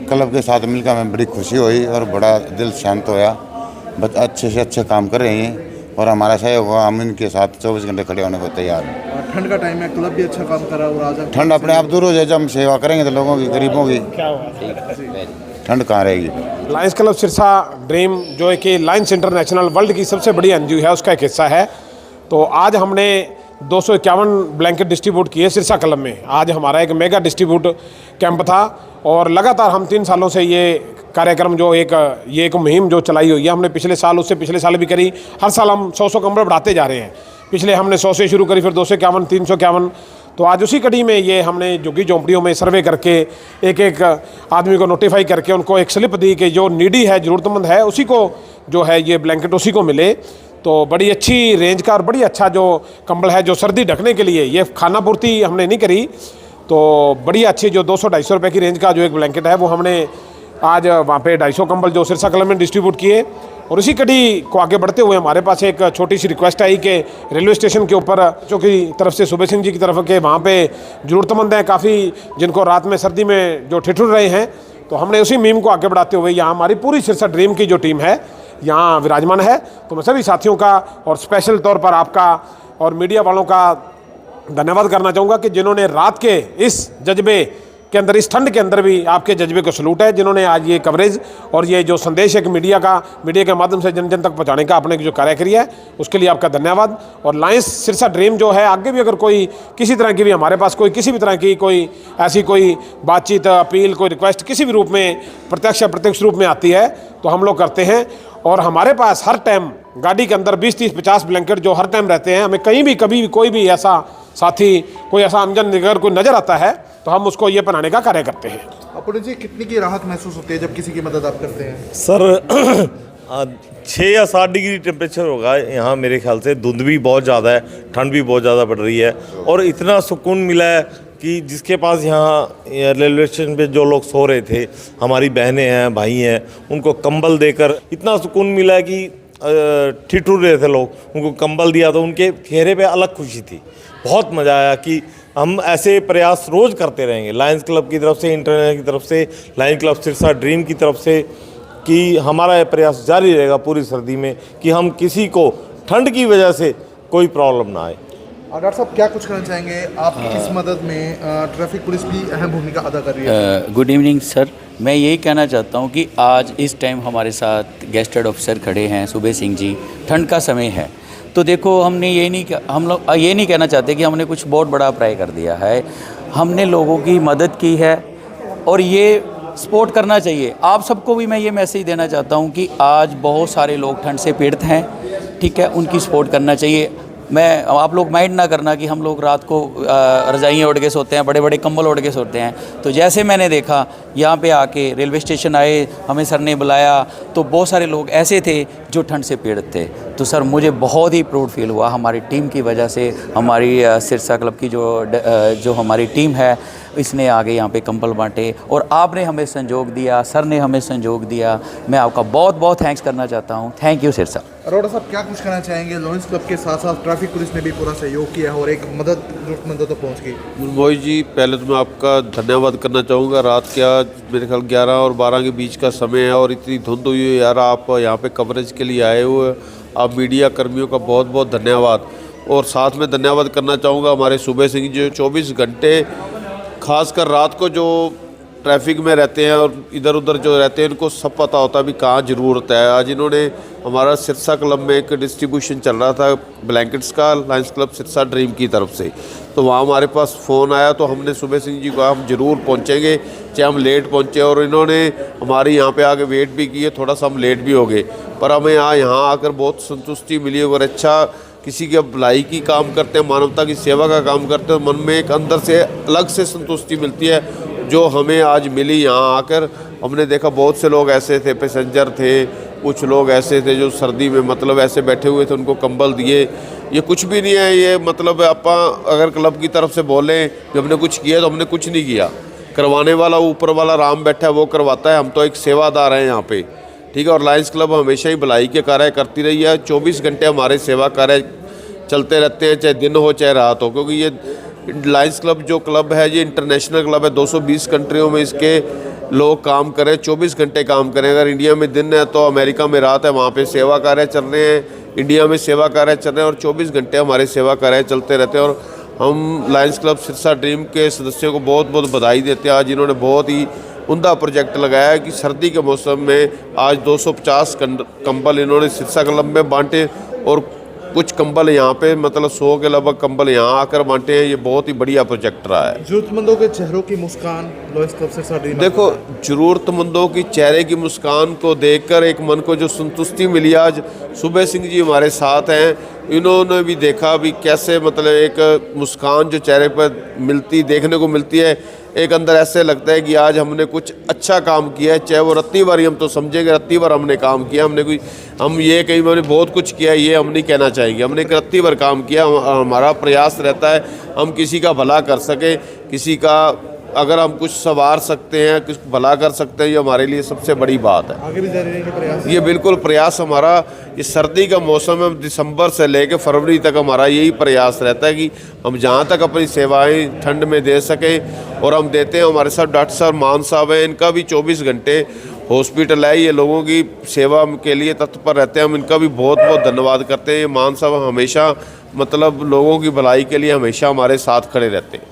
Club के साथ मिलकर हमें बड़ी खुशी हुई और बड़ा दिल शांत होया। बस अच्छे से अच्छे काम कर रहे हैं और हमारा सहयोग होगा, हम इनके साथ 24 घंटे खड़े होने को तैयार हैं। ठंड का टाइम है, क्लब भी अच्छा काम कर रहा है और आज ठंड अपने आप दूर हो जाए, जब हम सेवा करेंगे तो लोगों की, गरीबों की ठंड कहाँ रहेगी। लायंस क्लब सिरसा ड्रीम जो है कि लायंस इंटरनेशनल वर्ल्ड की सबसे बड़ी एनजीओ है, उसका एक हिस्सा है। तो आज हमने 251 ब्लैंकेट डिस्ट्रीब्यूट किए सिरसा क्लब में। आज हमारा एक मेगा डिस्ट्रीब्यूट कैंप था और लगातार हम 3 सालों से ये कार्यक्रम जो ये एक मुहिम जो चलाई हुई है, हमने पिछले साल, उससे पिछले साल भी करी। हर साल हम 100 कंबल बढ़ाते जा रहे हैं। पिछले हमने 100 से शुरू करी, फिर 251, 351। तो आज उसी कड़ी में ये हमने झुग्गी झोंपड़ियों में सर्वे करके एक एक आदमी को नोटिफाई करके उनको एक स्लिप दी कि जो नीडी है, ज़रूरतमंद है, उसी को जो है ये ब्लैंकेट उसी को मिले। तो बड़ी अच्छी रेंज का और बड़ी अच्छा जो कंबल है जो सर्दी ढकने के लिए, ये खाना पूर्ति हमने नहीं करी। तो बड़ी अच्छी जो 200-250 रुपये की रेंज का जो एक ब्लैंकेट है वो हमने आज वहाँ पे 250 कंबल जो सिरसा क्लब में डिस्ट्रीब्यूट किए। और इसी कड़ी को आगे बढ़ते हुए हमारे पास एक छोटी सी रिक्वेस्ट आई कि रेलवे स्टेशन के ऊपर जो की तरफ से सुबह सिंह जी की तरफ के वहाँ पे ज़रूरतमंद हैं काफ़ी, जिनको रात में सर्दी में जो ठिठुर रहे हैं। तो हमने उसी मुहिम को आगे बढ़ाते हुए यहाँ हमारी पूरी सिरसा ड्रीम की जो टीम है यहाँ विराजमान है। तो मैं सभी साथियों का और स्पेशल तौर पर आपका और मीडिया वालों का धन्यवाद करना चाहूँगा कि जिन्होंने रात के इस जज्बे के अंदर, इस ठंड के अंदर भी आपके जज्बे को सलूट है, जिन्होंने आज ये कवरेज और ये जो संदेश है कि मीडिया के माध्यम से जन जन तक पहुंचाने का आपने जो कार्य किया है, उसके लिए आपका धन्यवाद। और लायंस सिरसा ड्रीम जो है, आगे भी अगर कोई किसी तरह की भी हमारे पास कोई किसी भी तरह की कोई ऐसी कोई बातचीत, अपील, कोई रिक्वेस्ट किसी भी रूप में प्रत्यक्ष या अप्रत्यक्ष रूप में आती है तो हम लोग करते हैं। और हमारे पास हर टाइम गाड़ी के अंदर 20, 30, 50 ब्लैंकेट जो हर टाइम रहते हैं। हमें कहीं भी कभी भी कोई भी ऐसा साथी, कोई ऐसा अनजान अगर कोई नज़र आता है तो हम उसको ये पहनाने का कार्य करते हैं। अपने जी कितनी की राहत महसूस होती है जब किसी की मदद आप करते हैं? सर 6 या 7 डिग्री टेम्परेचर होगा यहाँ मेरे ख्याल से। धुंध भी बहुत ज़्यादा है, ठंड भी बहुत ज़्यादा पड़ रही है और इतना सुकून मिला है कि जिसके पास यहाँ रेलवे स्टेशन पे जो लोग सो रहे थे, हमारी बहनें हैं, भाई हैं, उनको कंबल देकर इतना सुकून मिला है कि ठिठुर रहे थे लोग, उनको कंबल दिया तो उनके चेहरे पे अलग खुशी थी। बहुत मज़ा आया कि हम ऐसे प्रयास रोज़ करते रहेंगे, लायंस क्लब की तरफ से, इंटरनेशनल की तरफ से, लायंस क्लब सिरसा ड्रीम की तरफ से, कि हमारा ये प्रयास जारी रहेगा पूरी सर्दी में कि हम किसी को ठंड की वजह से कोई प्रॉब्लम ना आए। डॉक्टर साहब क्या कुछ कहना चाहेंगे? आपकी इस मदद में ट्रैफिक पुलिस भी अहम भूमिका अदा कर रही है। गुड इवनिंग सर, मैं यही कहना चाहता हूँ कि आज इस टाइम हमारे साथ गेस्टेड ऑफिसर खड़े हैं सुबह सिंह जी। ठंड का समय है तो देखो, हम लोग ये नहीं कहना चाहते कि हमने कुछ बहुत बड़ा अप्लाई कर दिया है। हमने लोगों की मदद की है और ये सपोर्ट करना चाहिए। आप सबको भी मैं ये मैसेज देना चाहता हूँ कि आज बहुत सारे लोग ठंड से पीड़ित हैं, ठीक है, उनकी सपोर्ट करना चाहिए। आप लोग माइंड ना करना कि हम लोग रात को रज़ाइयाँ ओढ़ के सोते हैं, बड़े बड़े कंबल ओढ़ के सोते हैं। तो जैसे मैंने देखा यहाँ पे आके रेलवे स्टेशन आए, हमें सर ने बुलाया तो बहुत सारे लोग ऐसे थे जो ठंड से पीड़ित थे। तो सर मुझे बहुत ही प्राउड फील हुआ हमारी टीम की वजह से। हमारी सिरसा क्लब की जो हमारी टीम है, इसने आगे यहाँ पे कंबल बांटे और आपने हमें संजोग दिया, सर ने हमें संजोग दिया। मैं आपका बहुत बहुत थैंक्स करना चाहता हूँ। Thank you Sirsa. अरोड़ा साहब क्या कुछ कहना चाहेंगे? लायंस क्लब के साथ साथ ट्रैफिक पुलिस ने भी पूरा सहयोग किया और एक मदद जरूरतमंदों तक पहुँच गई। मुरमोई जी, पहले तो मैं आपका धन्यवाद करना चाहूँगा। रात क्या मेरे ख्याल 11 और 12 के बीच का समय है और इतनी धुंध हुई है यार, आप यहाँ पे कवरेज के लिए आए हुए, आप मीडिया कर्मियों का बहुत बहुत धन्यवाद। और साथ में धन्यवाद करना चाहूँगा हमारे सुबह सिंह जो 24 घंटे खासकर रात को जो ट्रैफिक में रहते हैं और इधर उधर जो रहते हैं, उनको सब पता होता है भी कहाँ ज़रूरत है। आज इन्होंने हमारा सिरसा क्लब में एक डिस्ट्रीब्यूशन चल रहा था ब्लैंकेट्स का, लायंस क्लब सिरसा ड्रीम की तरफ से, तो वहाँ हमारे पास फ़ोन आया तो हमने सुबह सिंह जी को हम ज़रूर पहुँचेंगे, चाहे हम लेट पहुँचे। और इन्होंने हमारी यहाँ पे आके वेट भी किए, थोड़ा सा हम लेट भी हो गए, पर हमें यहाँ आकर बहुत संतुष्टि मिली। और अच्छा, किसी के भलाई की काम करते हैं, मानवता की सेवा का काम करते हैं, मन में एक अंदर से अलग से संतुष्टि मिलती है जो हमें आज मिली। यहाँ आकर हमने देखा बहुत से लोग ऐसे थे, पैसेंजर थे, कुछ लोग ऐसे थे जो सर्दी में मतलब ऐसे बैठे हुए थे, उनको कंबल दिए। ये कुछ भी नहीं है, ये मतलब आपा अगर क्लब की तरफ से बोलें कि हमने कुछ किया तो हमने कुछ नहीं किया। करवाने वाला ऊपर वाला राम बैठा है, वो करवाता है, हम तो एक सेवादार हैं यहाँ पे, ठीक है। और लायंस क्लब हमेशा ही भलाई के कार्य करती रही है। 24 घंटे हमारे सेवा कार्य चलते रहते हैं, चाहे दिन हो चाहे रात हो, क्योंकि ये लायंस क्लब जो क्लब है ये इंटरनेशनल क्लब है। 220 कंट्रियों में इसके लोग काम करें, 24 घंटे काम करें। अगर इंडिया में दिन है तो अमेरिका में रात है, वहाँ पे सेवा कार्य चल रहे हैं, इंडिया में सेवा कार्य चल रहे हैं और 24 घंटे हमारे सेवा कार्य चलते रहते हैं। और हम लायंस क्लब सिरसा ड्रीम के सदस्यों को बहुत बहुत बधाई देते हैं। आज इन्होंने बहुत ही उम्दा प्रोजेक्ट लगाया है कि सर्दी के मौसम में आज 250 कंबल इन्होंने सिरसा क्लब में बांटे और कुछ कंबल यहाँ पे मतलब 100 के लगभग कंबल यहाँ आकर बांटे हैं। ये बहुत ही बढ़िया प्रोजेक्ट रहा है। जरूरतमंदों के चेहरों की मुस्कान लॉयंस क्लब सिरसा ड्रीम। देखो, ज़रूरतमंदों की चेहरे की मुस्कान को देखकर एक मन को जो संतुष्टि मिली। आज सुबह सिंह जी हमारे साथ हैं, इन्होंने भी देखा भी कैसे मतलब एक मुस्कान जो चेहरे पर मिलती देखने को मिलती है, एक अंदर ऐसे लगता है कि आज हमने कुछ अच्छा काम किया है। चाहे वो रत्ती बार हम तो समझेंगे रत्ती बार हमने काम किया, हम ये कहीं हमने बहुत कुछ किया ये हम नहीं कहना चाहेंगे। हमने एक रत्ती बार काम किया। हमारा प्रयास रहता है हम किसी का भला कर सके, किसी का अगर हम कुछ संवार सकते हैं, कुछ भला कर सकते हैं, ये हमारे लिए सबसे बड़ी बात है। आगे भी जारी रहेंगे प्रयास? ये बिल्कुल प्रयास हमारा, ये सर्दी का मौसम है, दिसंबर से लेकर फरवरी तक हमारा यही प्रयास रहता है कि हम जहाँ तक अपनी सेवाएं ठंड में दे सकें और हम देते हैं। हमारे साथ डॉक्टर साहब मान साहब हैं, इनका भी 24 घंटे हॉस्पिटल है, ये लोगों की सेवा के लिए तत्पर रहते हैं। हम इनका भी बहुत बहुत धन्यवाद करते हैं। ये मान साहब हमेशा मतलब लोगों की भलाई के लिए हमेशा हमारे साथ खड़े रहते हैं।